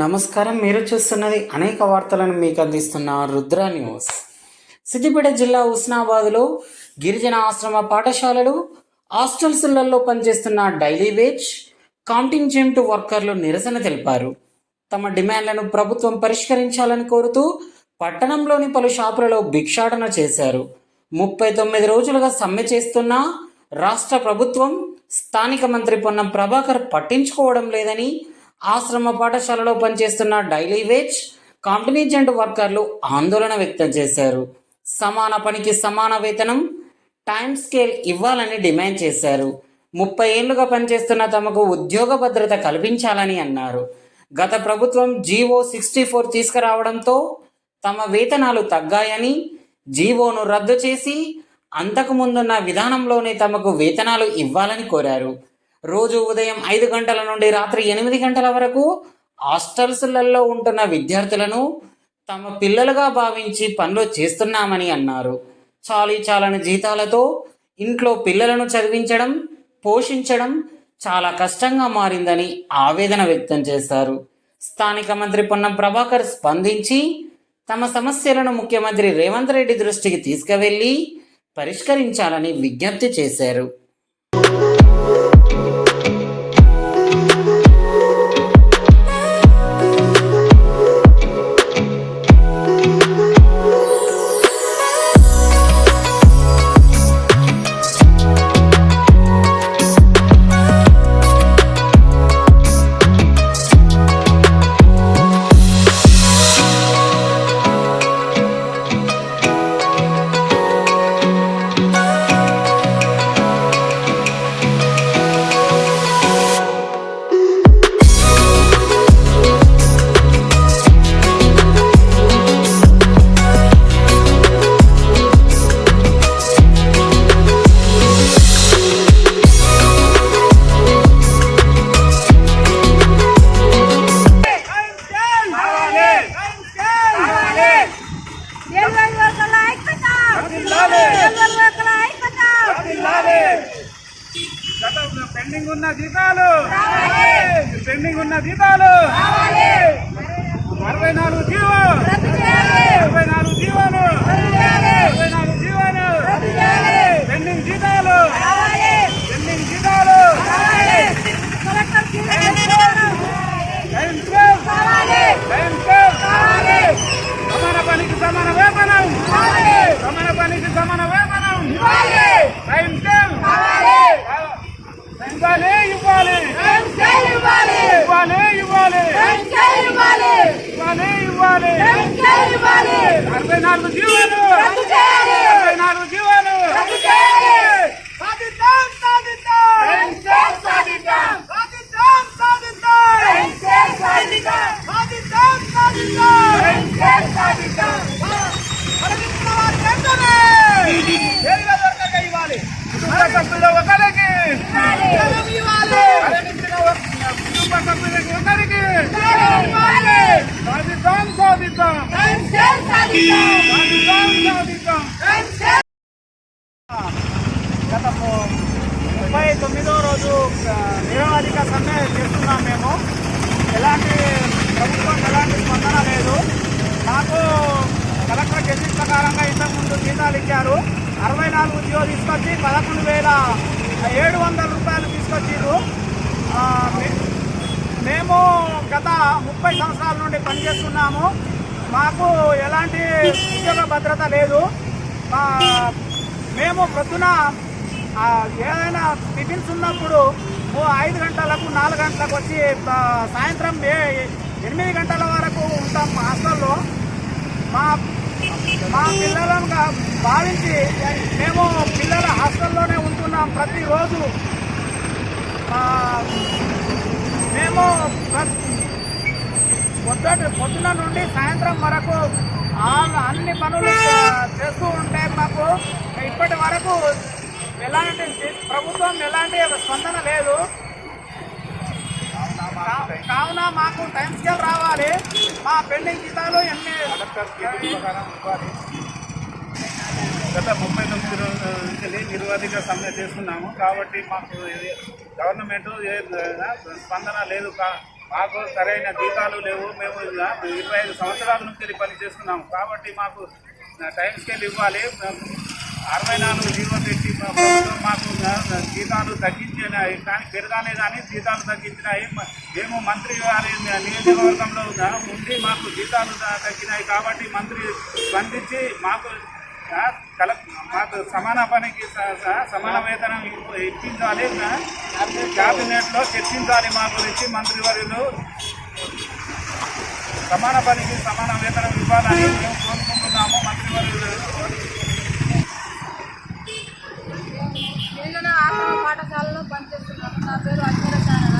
నమస్కారం. మీరు చూస్తున్నది అనేక వార్తలను మీకు అందిస్తున్న రుద్ర న్యూస్. సిద్దిపేట జిల్లా హుస్నాబాద్లో గిరిజన ఆశ్రమ పాఠశాలలు హాస్టల్స్లలో పనిచేస్తున్న డైలీ వేజ్ కాంటింజెంట్ వర్కర్లు నిరసన తెలిపారు. తమ డిమాండ్లను ప్రభుత్వం పరిష్కరించాలని కోరుతూ పట్టణంలోని పలు షాపులలో భిక్షాటన చేశారు. 39 రోజులుగా సమ్మె చేస్తున్న రాష్ట్ర ప్రభుత్వం స్థానిక మంత్రి పొన్నం ప్రభాకర్ పట్టించుకోవడం లేదని ఆశ్రమ పాఠశాలలో పనిచేస్తున్న డైలీ వేజ్ కాంటింజెంట్ వర్కర్లు ఆందోళన వ్యక్తం చేశారు. సమాన పనికి సమాన వేతనం, టైం స్కేల్ ఇవ్వాలని డిమాండ్ చేశారు. 30 ఏళ్లుగా పనిచేస్తున్న తమకు ఉద్యోగ భద్రత కల్పించాలని అన్నారు. గత ప్రభుత్వం జీవో 64 తీసుకురావడంతో తమ వేతనాలు తగ్గాయని, జీవోను రద్దు చేసి అంతకుముందున్న విధానంలోనే తమకు వేతనాలు ఇవ్వాలని కోరారు. రోజు ఉదయం 5 గంటల నుండి రాత్రి 8 గంటల వరకు హాస్టల్స్లలో ఉంటున్న విద్యార్థులను తమ పిల్లలుగా భావించి పనులు చేస్తున్నామని అన్నారు. చాలని జీతాలతో ఇంట్లో పిల్లలను చదివించడం, పోషించడం చాలా కష్టంగా మారిందని ఆవేదన వ్యక్తం చేశారు. స్థానిక మంత్రి పొన్నం ప్రభాకర్ స్పందించి తమ సమస్యలను ముఖ్యమంత్రి రేవంత్ రెడ్డి దృష్టికి తీసుకువెళ్లి పరిష్కరించాలని విజ్ఞప్తి చేశారు. పెండింగ్ ఉన్న జీతాలు 64 జీవోలు 64 జీవోలు పెండింగ్ జీతాలు సమాన పనికి సమాన వేతనం ఇవ్వాలి 64 జీవోలు ఇవ్వాలి. కుటుంబ సభ్యులు ఒకరికి గత 39వ రోజు నిరవధిక సమ్మె చేస్తున్నాం. మేము ప్రభుత్వం ఎలాంటి స్పందన లేదు. మాకు కలెక్టర్ గెజిట్ ప్రకారంగా ఇంతకుముందు జీతాలు ఇచ్చారు. 64 జీవో తీసుకొచ్చి 11,700 రూపాయలు తీసుకొచ్చారు. మేము గత 30 సంవత్సరాల నుండి పనిచేస్తున్నాము. మాకు ఎలాంటి ఉద్యోగ భద్రత లేదు. మేము ప్రొద్దున ఏదైనా టిఫిన్స్ ఉన్నప్పుడు 5 గంటలకు 4 గంటలకు వచ్చి సాయంత్రం 8 గంటల వరకు ఉంటాం హాస్టల్లో. మా పిల్లలను భావించి మేము పిల్లల హాస్టల్లోనే ఉంటున్నాం. ప్రతిరోజు మేము పొద్దున నుండి సాయంత్రం వరకు అన్ని పనులు చేస్తూ ఉంటే మాకు ఇప్పటి వరకు ప్రభుత్వం ఎలాంటి స్పందన లేదు. కావున మాకు టైం స్కేల్ రావాలి. మా పెండింగ్ జీతాలు గత 39 రోజుల నుంచి నిరవధిక సమ్మె చేస్తున్నాము. కాబట్టి మాకు గవర్నమెంట్ స్పందన లేదు. మాకు సరైన జీతాలు లేవు. మేము 25 సంవత్సరాల నుంచి పని చేస్తున్నాము కాబట్టి మాకు టైం స్కేల్ ఇవ్వాలి. 64 జీవో పెట్టి ప్రభుత్వం మాకు జీతాలు తగ్గించినాయి, కానీ పెరగాలే కానీ జీతాలు తగ్గించినాయి. మేము మంత్రి గారి నియోజకవర్గంలో ఉండి మాకు జీతాలు తగ్గినాయి కాబట్టి మంత్రి స్పందించి మాకు సమాన పనికి సమాన వేతనం ఇప్పించాలి. క్యాబినెట్లో చర్చించాలి మా గురించి. మంత్రివర్యులు సమాన పనికి సమాన వేతనం ఇవ్వాలని మేము కోరుకుంటున్నాము. మంత్రివర్యులు ఆశ్రమ పాఠశాలలో పనిచేస్తున్నాము. నా పేరు అజ్మీర శారద.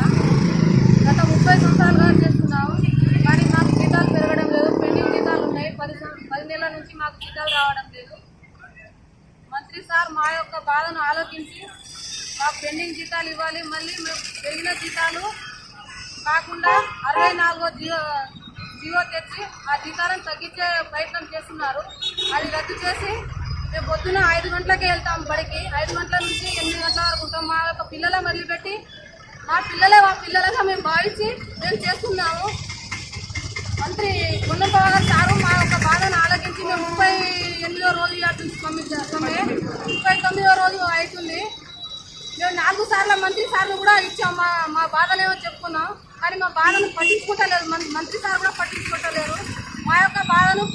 గత 30 సంవత్సరాలుగా చేస్తున్నాము, కానీ మాకు జీతాలు పెరగడం లేదు. పెండింగ్ జీతాలు ఉన్నాయి. 10 నెలల నుంచి మాకు జీతాలు రావడం లేదు. మంత్రి సార్ మా యొక్క బాధను ఆలోచించి మాకు పెండింగ్ జీతాలు ఇవ్వాలి. మళ్ళీ మేము పెరిగిన జీతాలు కాకుండా 64వ జీవో తెచ్చి ఆ జీతాలను తగ్గించే ప్రయత్నం చేస్తున్నారు. అది రద్దు చేసి మేము పొద్దున 5 గంటలకే వెళ్తాం బడికి. 5 గంటల నుంచి 8 గంటల వరకు ఉంటాం. మా యొక్క పిల్లలను వదిలిపెట్టి మా పిల్లలుగా మేము భావించి మేము చేస్తున్నాము. మంత్రి పొన్నం ప్రభాకర్ సారు మా యొక్క బాధను ఆలోచించి మేము 38వ రోజు పంపించాము. 39వ రోజు అవుతుంది. మేము 4 సార్లు మంత్రి సార్లు కూడా ఇచ్చాం. మా బాధలేమో చెప్పుకున్నాం, కానీ మా బాధను పట్టించుకోవట్లేదు. మంత్రి సార్ కూడా పట్టించుకోవట్లేరు. మా యొక్క బాధను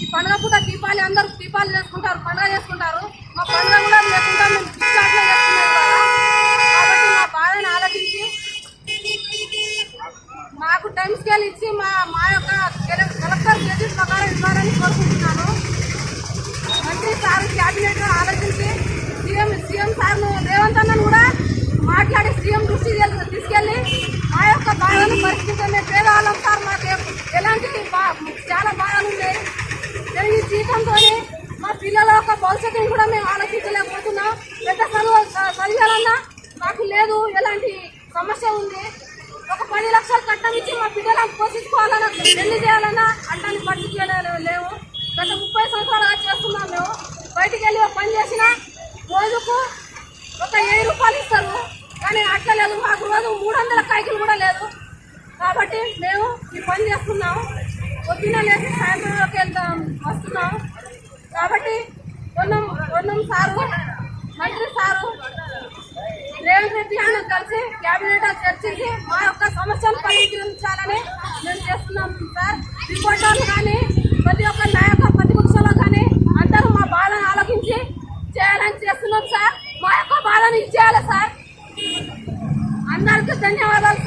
ఈ పండుగ పూట అందరూ దీపాలు చేసుకుంటారు, పండుగ చేసుకుంటారు. మా పండుగ కూడా లేకుండా మేము డిశ్చార్జ్లో చేసుకున్నాం. కాబట్టి మా బాధను ఆలోచించి మాకు టైం స్కేల్ ఇచ్చి మా యొక్క కలెక్టర్ గెజిట్ ప్రకారం ఇవ్వాలని కోరుకుంటున్నాను. మంత్రి సార్ క్యాబినెట్ ఆలోచించి సీఎం సార్ను రేవంత్ అన్నను కూడా మాట్లాడి సీఎం దృష్టి తీసుకెళ్ళి మా యొక్క బాధను పరిష్కరించే పేదవాళ్ళం సార్. మాకు ఎలాంటి చాలా బాధలు ఉన్నాయి. ఈ జీతంతో మా పిల్లల యొక్క భవిష్యత్తును కూడా మేము ఆలోచించలేకపోతున్నాం. పెద్ద చదివాలన్నా మాకు లేదు, ఎలాంటి సమస్య ఉంది. ఒక 10 లక్షలు కట్టం ఇచ్చి మా పిల్లలను పోషించుకోవాలన్నా, పెళ్లి చేయాలన్నా అట్లాంటి పరిస్థితులు లేవు. గత 30 సంవత్సరాలుగా చేస్తున్నాం. మేము బయటికి వెళ్ళి ఒక పని చేసినా రోజుకు ఒక 1000 రూపాయలు ఇస్తారు, కానీ అట్లా లేదు. మాకు రోజు 300 కైకిలు కూడా లేదు. కాబట్టి మేము ఈ పని చేస్తున్నాం. పొద్దున్న లేచి సాయంత్రంలోకి వస్తున్నాం. కాబట్టి పొన్నం సారు, మంత్రి సారు, రేవంత్ రెడ్డి అన్న కలిసి క్యాబినెట్ చర్చించి మా యొక్క సమస్యను పరిష్కరించాలని మేము చేస్తున్నాం సార్. రిపోర్టర్లు కానీ ప్రతి ఒక్క నాయక ప్రతిపక్షంలో కానీ అందరూ మా బాధను ఆలోచించి చేయాలని చేస్తున్నాం సార్. మా యొక్క బాధను ఇచ్చేయాలి సార్. అందరికీ ధన్యవాదాలు.